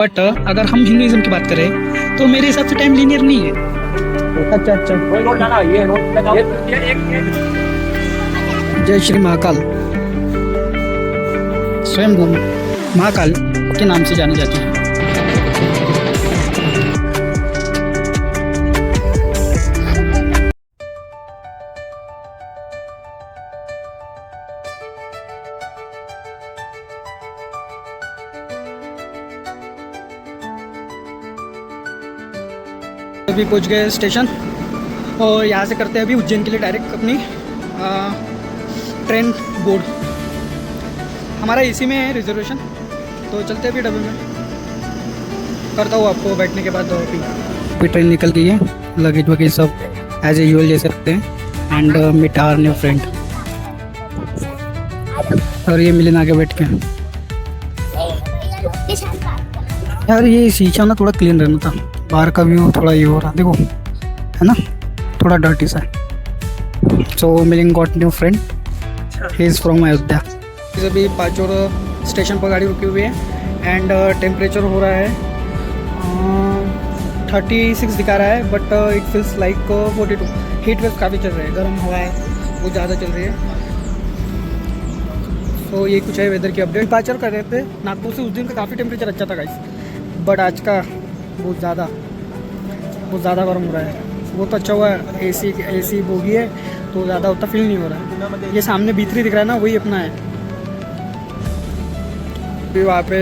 But अगर हम Hinduism की बात करें तो मेरे हिसाब से टाइम लीनियर नहीं है। अच्छा अच्छा। जय श्री महाकाल। स्वयं महाकाल के नाम से जानी जाती है। अभी पहुंच गए स्टेशन और यहाँ से करते हैं अभी उज्जैन के लिए डायरेक्ट अपनी ट्रेन बोर्ड। हमारा इसी में है रिजर्वेशन, तो चलते हैं अभी डब्बे में। करता हूँ आपको बैठने के बाद अभी ट्रेन निकल गई है। लगेज वगैरह सब एज यूजुअल जैसे रखते हैं। And meet our new friend. और ये मिलन आगे बैठ के। यार ये शीशा ना थोड़ा क्लीन रहना था, बाहर का व्यू थोड़ा ये हो रहा देखो, है ना, थोड़ा डर्टी सा है। So milling got new friend, he is from Ayodhya. अभी पाचोर स्टेशन पर गाड़ी रुकी हुई है एंड टेम्परेचर हो रहा है 36 दिखा रहा है, but it feels like 42। Heat wave काफ़ी चल रही है, गर्म हवा वो ज़्यादा चल रही है। तो ये कुछ है वेदर की अपडेट। पाचोर कर रहे थे नागपुर से, उस दिन का काफ़ी टेम्परेचर अच्छा था गाइस, बट आज का बहुत ज़्यादा गर्म हो रहा है। वो तो अच्छा हुआ है एसी बोगी है तो ज़्यादा उतना फील नहीं हो रहा है। ये सामने B3 दिख रहा है ना, वही अपना है। अभी वहाँ पे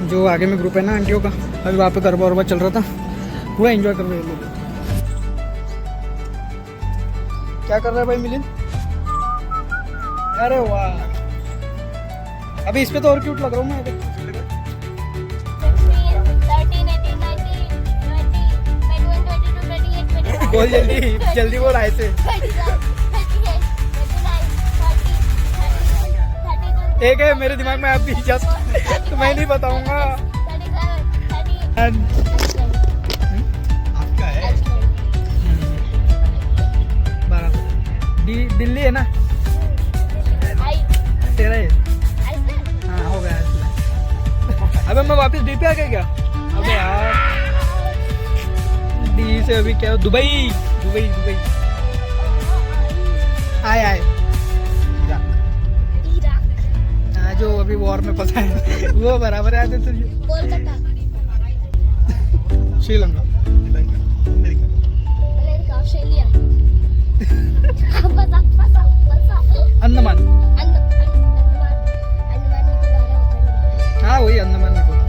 जो आगे में ग्रुप है ना आंटियों का, अभी वहाँ पे गरबा वरबा चल रहा था, पूरा एंजॉय कर रहे हैं लोग। क्या कर रहा है भाई मिलिन? अरे वाह, अभी इस पे तो और क्यूट लग रहा हूँ मैं। बोल जल्दी बोल ऐसे। एक है मेरे दिमाग में अभी जस्ट, तो मैं नहीं बताऊंगा। आपका है दिल्ली है ना, तेरा है। हाँ हो गया। अबे मैं वापस डी पे आ गया क्या? अबे यार डी से अभी क्या, दुबई आए जो अभी वॉर में फंसा है वो बराबर है। आते तुझे श्रीलंका, अंडमान। हाँ वही अंडमान में बोला,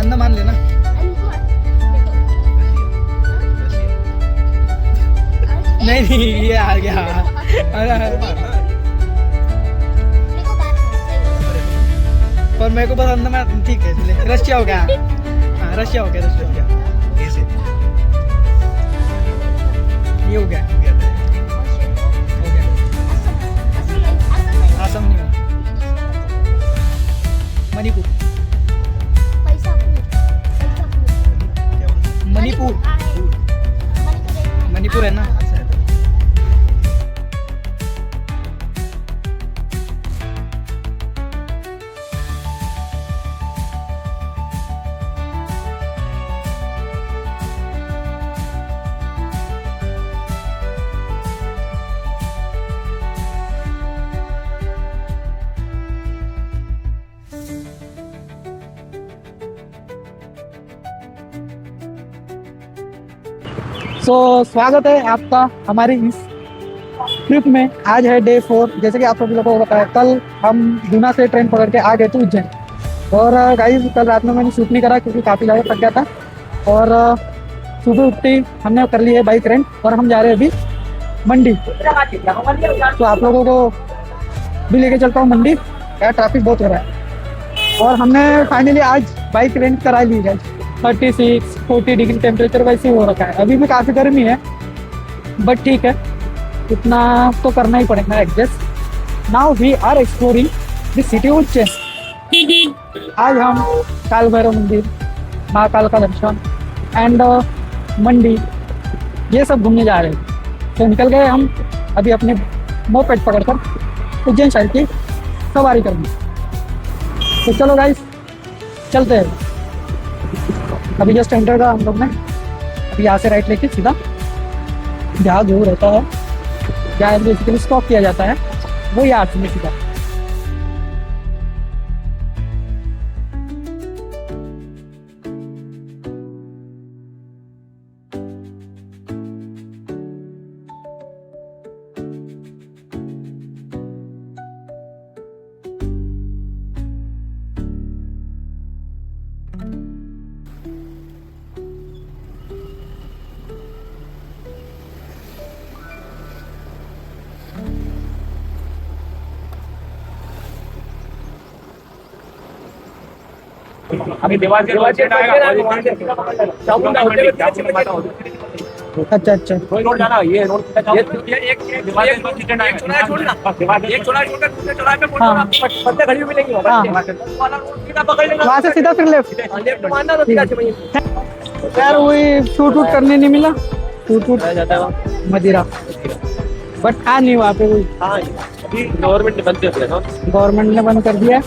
अंडमान लेना। नहीं ये आ गया। पर मेरे को बस अंडमान ठीक है, चले। रशिया हो गया। हाँ रशिया हो गया, ये हो गया। आसम नहीं हुआ, मणिपुर है ना। स्वागत है आपका हमारी इस ट्रिप में। आज है डे 4। जैसे कि आप सभी लोगों को बताया, कल हम गुना से ट्रेन पकड़ के आ गए थे उज्जैन। और गाइस कल रात में मैंने शूट नहीं करा क्योंकि काफ़ी ज़्यादा थक गया था। और सुबह उठते हमने कर ली है बाइक रेंट और हम जा रहे हैं अभी मंडी। तो आप लोगों को भी लेके चलता हूँ मंडी, यार ट्रैफिक बहुत हो रहा है। और हमने फाइनली आज बाइक रेंट करा ली है। 36-40 डिग्री टेम्परेचर वैसे हो रखा है। अभी भी काफ़ी गर्मी है, बट ठीक है, इतना तो करना ही पड़ेगा adjust. Now we are exploring the city Ujjain. आज हम काल भैरव मंदिर, महाकाल का दर्शन एंड मंडी ये सब घूमने जा रहे हैं। तो निकल गए हम अभी अपने मोपेड पकड़कर उज्जैन शहर की सवारी करनी। तो चलो गाइस चलते हैं। अभी जस्ट एंटर का हम लोग ने, अभी यहाँ से राइट लेके सीधा जहाँ जो रहता है, जहाँ बेसिकली स्टॉप किया जाता है, वो यहाँ से सीधा। अभी देवास के रोड सेट आएगा अच्छा अच्छा, कोई रोड जाना ये रोड ये एक देवास के रोड सेट आएगा एक छोड़ा छोड़कर दूसरे चौराहे पे हाँ। पत्ते खड़ी हुई मिलेंगी हाँ। वाला रोड सीधा पकड़ लेना, वहाँ से सीधा फिर लेफ्ट। लेफ्ट मारना तो सीधा चले यार वही शूट वूट करने नहीं मिला, शूट वूट जाता है मदिरा, बट आ नहीं वहाँ पे कोई, हाँ अभी गवर्नमेंट ने बंद कर दिया ना। गवर्नमेंट ने बंद कर दिया।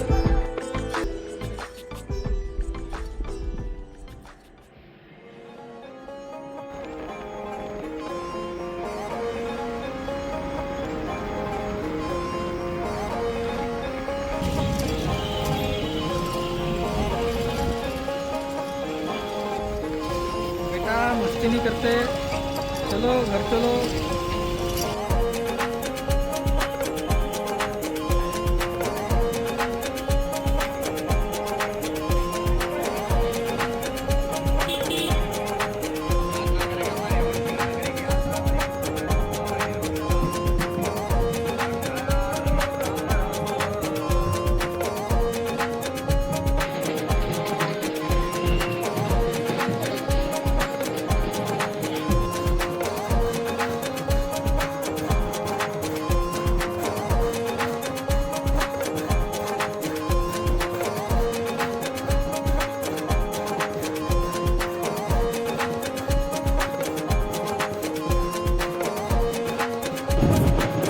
बेटा मस्ती नहीं करते, चलो घर चलो।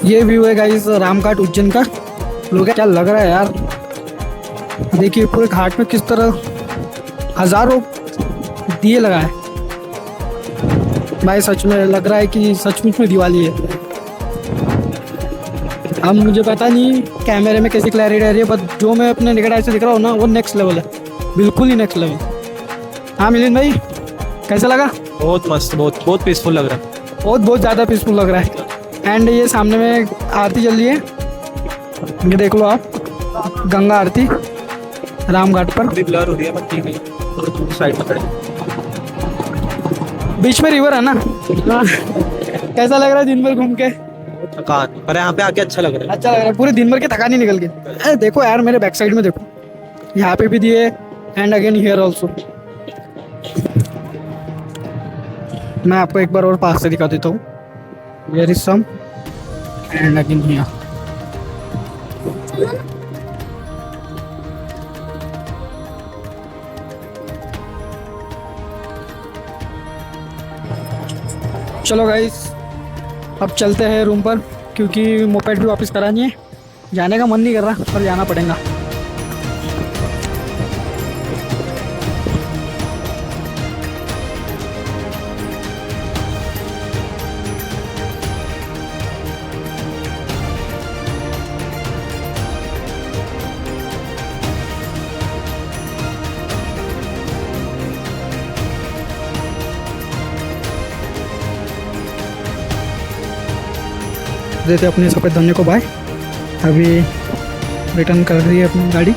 ये व्यू है गाइस रामघाट उज्जैन का। लोग क्या लग रहा है यार, देखिए पूरे घाट में किस तरह हजारों दिए लगाए। भाई सच में लग रहा है कि सचमुच में दिवाली है। अब मुझे पता नहीं कैमरे में कैसी क्लैरिटी आ रही है, बट जो मैं अपने निकट आई से दिख रहा हूँ ना, वो नेक्स्ट लेवल है, बिल्कुल ही नेक्स्ट लेवल। हाँ मिलिंद भाई कैसा लगा? बहुत मस्त, बहुत बहुत पीसफुल लग रहा है, बहुत ज़्यादा पीसफुल लग रहा है। एंड ये सामने में आरती चल रही है, ये देख लो आप, गंगा आरती रामघाट पर। ब्लर हो रही है पर ठीक है, साइड में खड़े बीच में रिवर है ना। कैसा लग रहा है दिन भर घूम के? थकान, पर यहाँ पे आके अच्छा लग रहा है। अच्छा लग रहा है, पूरे दिन भर की थकान ही निकल गई। देखो यार मेरे बैक साइड में देखो, यहाँ पे भी दिए एंड अगेन हियर ऑल्सो। मैं आपको एक बार और पास से दिखा देता हूँ। Here is some and again here. चलो गाइस अब चलते हैं रूम पर, क्योंकि मोपेड भी वापस करानी है। जाने का मन नहीं कर रहा पर जाना पड़ेगा। देते अपने सफ़ेद धन्य को बाय। अभी रिटर्न कर रही है अपनी गाड़ी।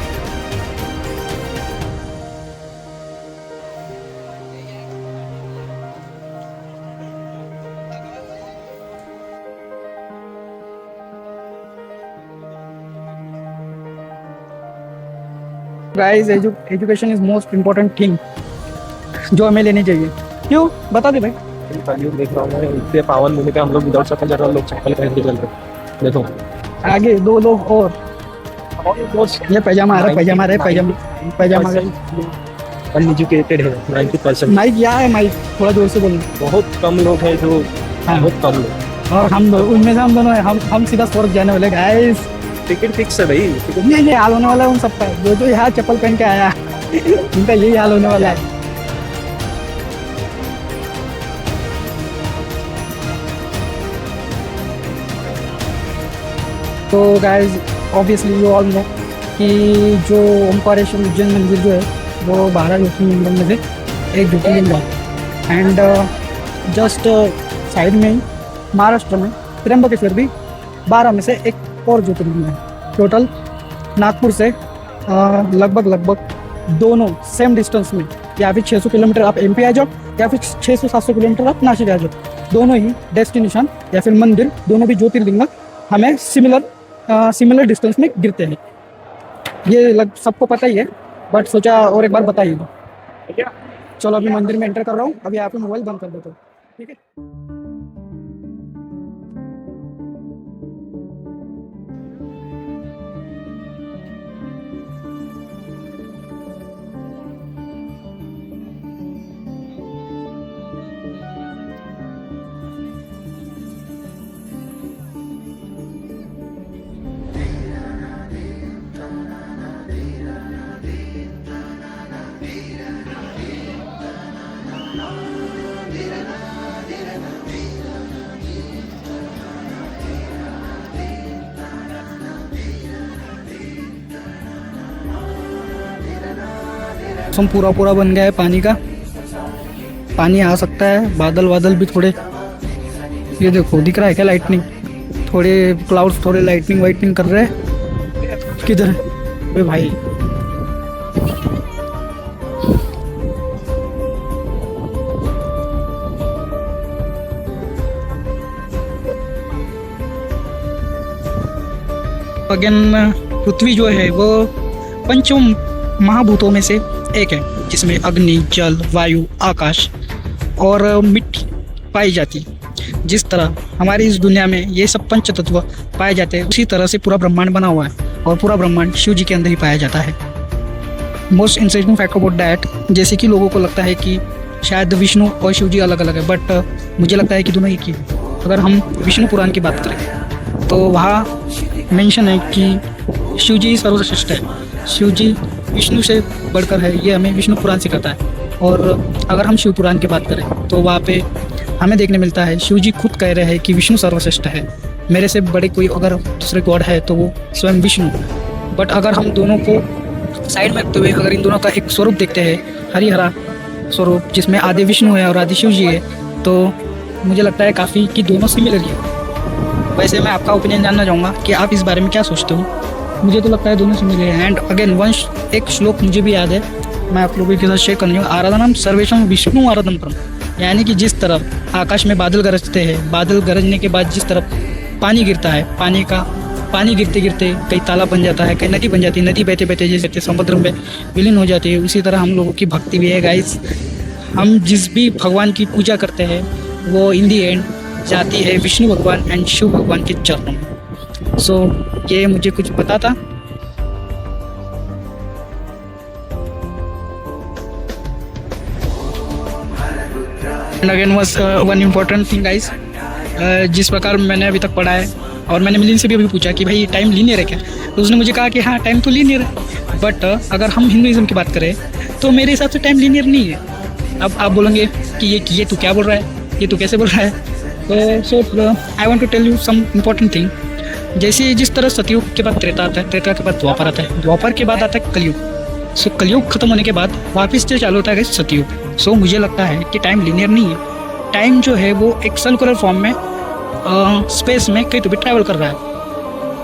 Guys education is most important thing जो हमें लेनी चाहिए। क्यों बता दे भाई। देख रहा हूँ इतने पावन भूमि पे हम लोग विदाउट चप्पल चल रहे हैं, लोग चप्पल पहन के चल रहे। देखो आगे दो लोग और ये पैजामा आ रहा है, पैजामा आ रहा है, पैजामा अनएजुकेटेड है 90%। माइक यहाँ है, माइक थोड़ा जोर से बोलो। बहुत कम लोग हैं जो, हाँ। बहुत कम लोग। और हम दोनों उनमें से हम दोनों हैं, हम सीधा स्वर्ग जाने वाले गाइस। टिकट फिक्स है भाई। ये हाल होने वाला है उन सबका, जो यहाँ चप्पल पहन के आया उनका यही हाल होने वाला है। तो guys obviously you all know कि जो ओमकारेश्वर उज्जैन मंदिर जो है वो 12 ज्योतिर्लिंगों में से एक ज्योतिर्लिंग है। एंड जस्ट साइड में ही महाराष्ट्र में त्र्यंबकेश्वर भी 12 में से एक और ज्योतिर्लिंग है। टोटल नागपुर से लगभग दोनों सेम डिस्टेंस में, या फिर 600 किलोमीटर आप एमपी आ जाओ या फिर 600-700 किलोमीटर आप नासिक आ जाओ, दोनों ही डेस्टिनेशन या फिर मंदिर, दोनों भी ज्योतिर्लिंग हमें सिमिलर डिस्टेंस में गिरते हैं। ये सबको पता ही है, बट सोचा और एक बार बताइए। चलो अभी मंदिर में एंटर कर रहा हूँ, अभी आपको मोबाइल बंद कर देता हूँ, ठीक है। मौसम पूरा बन गया है पानी का, पानी आ सकता है। बादल भी थोड़े, ये देखो दिख रहा है क्या लाइटनिंग, थोड़े क्लाउड्स थोड़े लाइटनिंग वाइटनिंग कर रहे हैं। किधर है भाई? अगेन पृथ्वी जो है वो पंचम महाभूतों में से एक है, जिसमें अग्नि, जल, वायु, आकाश और मिट्टी पाई जाती है। जिस तरह हमारी इस दुनिया में ये सब पंच तत्व पाए जाते हैं, उसी तरह से पूरा ब्रह्मांड बना हुआ है, और पूरा ब्रह्मांड शिव जी के अंदर ही पाया जाता है। Most interesting fact about that, जैसे कि लोगों को लगता है कि शायद विष्णु और शिव जी अलग अलग है, बट मुझे लगता है कि दोनों एक ही है। अगर हम विष्णु पुराण की बात करें तो वहाँ मेंशन है कि शिव जी सर्वश्रेष्ठ है, शिव जी विष्णु से बढ़कर है, ये हमें विष्णु पुराण सिखाता है। और अगर हम शिव पुराण की बात करें तो वहाँ पे हमें देखने मिलता है शिव जी खुद कह रहे हैं कि विष्णु सर्वश्रेष्ठ है, मेरे से बड़े कोई अगर दूसरे गॉड है तो वो स्वयं विष्णु। बट अगर हम दोनों को साइड में रखते हुए अगर इन दोनों का एक स्वरूप देखते हैं, हरिहरा स्वरूप जिसमें आदि विष्णु है और आदि शिव जी है, तो मुझे लगता है काफ़ी कि दोनों सिमिलर ही है। वैसे मैं आपका ओपिनियन जानना चाहूँगा कि आप इस बारे में क्या सोचते हो। मुझे तो लगता है दोनों सिमिलर है। एंड अगेन एक श्लोक मुझे भी याद है, मैं आप लोगों के साथ शेयर करनी हूँ। आराधनम सर्वेशम विष्णु आराधन परम, यानी कि जिस तरह आकाश में बादल गरजते हैं, बादल गरजने के बाद जिस तरफ पानी गिरता है, पानी गिरते गिरते कई तालाब बन जाता है, कई नदी बन जाती है, नदी बहते बहते जैसे समुद्र में विलीन हो जाती है, उसी तरह हम लोगों की भक्ति भी है गाइस। हम जिस भी भगवान की पूजा करते हैं वो इन दी एंड जाती है विष्णु भगवान एंड शिव भगवान के चरणों में। सो ये मुझे कुछ पता था। And again was one important thing guys, जिस प्रकार मैंने अभी तक पढ़ा है और मैंने मिलिन से भी अभी पूछा कि भाई टाइम लीनियर है क्या, तो उसने मुझे कहा कि हाँ टाइम तो लीनियर है, बट अगर हम हिंदुइज्म की बात करें तो मेरे हिसाब से टाइम लीनियर नहीं है। अब आप बोलेंगे कि ये तू क्या बोल रहा है, ये तू कैसे बोल रहा है। So I want to tell you some important thing. जैसे जिस तरह सतयुग के बाद त्रेता आता है, त्रेता के बाद द्वापर आता है, द्वापर के बाद आता है कलयुग। सो कलयुग खत्म होने के बाद वापस से चालू होता है सतयुग। सो मुझे लगता है कि टाइम लीनियर नहीं है, टाइम जो है वो एक सर्कुलर फॉर्म में स्पेस में कहीं तो भी ट्रैवल कर रहा है,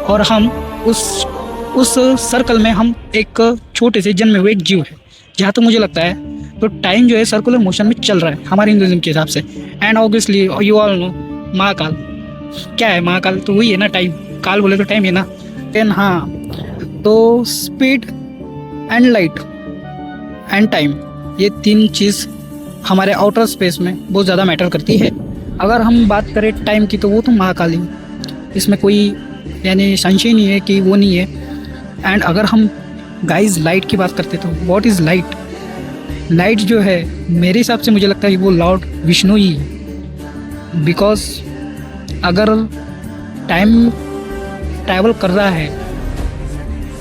और हम उस सर्कल में हम एक छोटे से जन्मे हुए एक जीव है। जहाँ तक मुझे लगता है तो टाइम जो है सर्कुलर मोशन में चल रहा है हमारे हिंदुइज्म के हिसाब से। And obviously you all know Mahakal क्या है, महाकाल तो वही है ना, टाइम। काल बोले तो टाइम है ना। देन हाँ, तो speed and light and time, ये तीन चीज़ हमारे आउटर स्पेस में बहुत ज़्यादा मैटर करती है। अगर हम बात करें टाइम की तो वो तो महाकाल ही, इसमें कोई यानी संशय नहीं है कि वो नहीं है। एंड अगर हम गाइस लाइट की बात करते तो व्हाट इज़ लाइट? लाइट जो है मेरे हिसाब से मुझे लगता है वो लॉर्ड विष्णु ही है। बिकॉज अगर टाइम ट्रैवल कर रहा है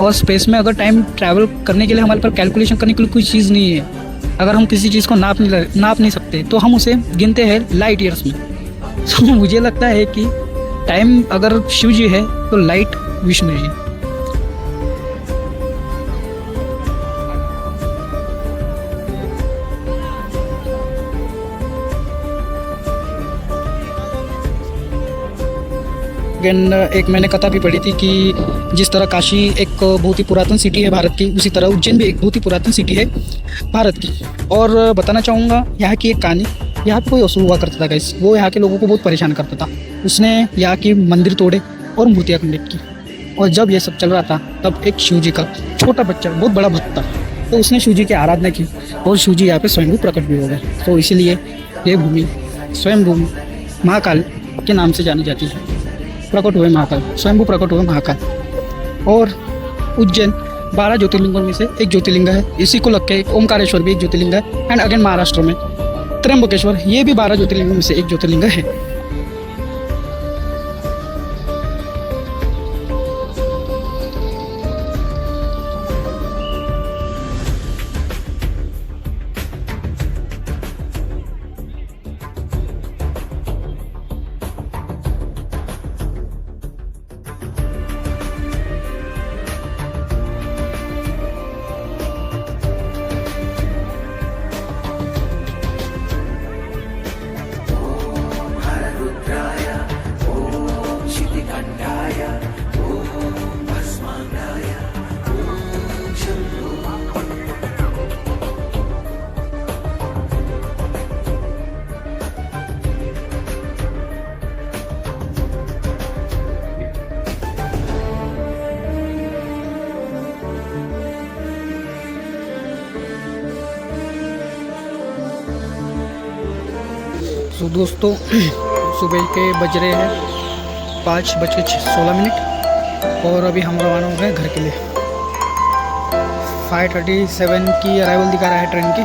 और स्पेस में अगर टाइम ट्रैवल करने के लिए हमारे पास कैलकुलेशन करने के लिए कोई चीज़ नहीं है, अगर हम किसी चीज़ को नाप नहीं सकते तो हम उसे गिनते हैं लाइट ईयर्स में। तो मुझे लगता है कि टाइम अगर शिव जी है तो लाइट विष्णु जी। अगेन एक मैंने कथा भी पढ़ी थी कि जिस तरह काशी एक बहुत ही पुरातन सिटी है भारत की, उसी तरह उज्जैन भी एक बहुत ही पुरातन सिटी है भारत की। और बताना चाहूँगा यहाँ की एक कहानी। यहाँ पे कोई असुर हुआ करता था गाइस, वो यहाँ के लोगों को बहुत परेशान करता था। उसने यहाँ की मंदिर तोड़े और मूर्तियाँ खंडित की। और जब ये सब चल रहा था तब एक शिव जी का छोटा बच्चा, बहुत बड़ा भक्त था, तो उसने शिव जी की आराधना की और शिव जी यहाँ पे स्वयं प्रकट भी हो गए। तो इसीलिए ये भूमि स्वयं भूमि महाकाल के नाम से जानी जाती है। प्रकट हुए महाकाल, स्वयंभू प्रकट हुए महाकाल। और उज्जैन 12 ज्योतिर्लिंगों में से एक ज्योतिर्लिंग है। इसी को लग के एक ओमकारेश्वर भी एक ज्योतिर्लिंग है। एंड अगेन महाराष्ट्र में त्र्यंबकेश्वर, ये भी 12 ज्योतिर्लिंगों में से एक ज्योतिर्लिंग है। तो दोस्तों सुबह के बज रहे हैं 5:16 और अभी हम रवाना हो गए घर के लिए। 5:37 की अराइवल दिखा रहा है ट्रेन की।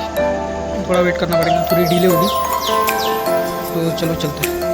थोड़ा वेट करना पड़ेगा, थोड़ी डिले होगी, तो चलो चलते हैं।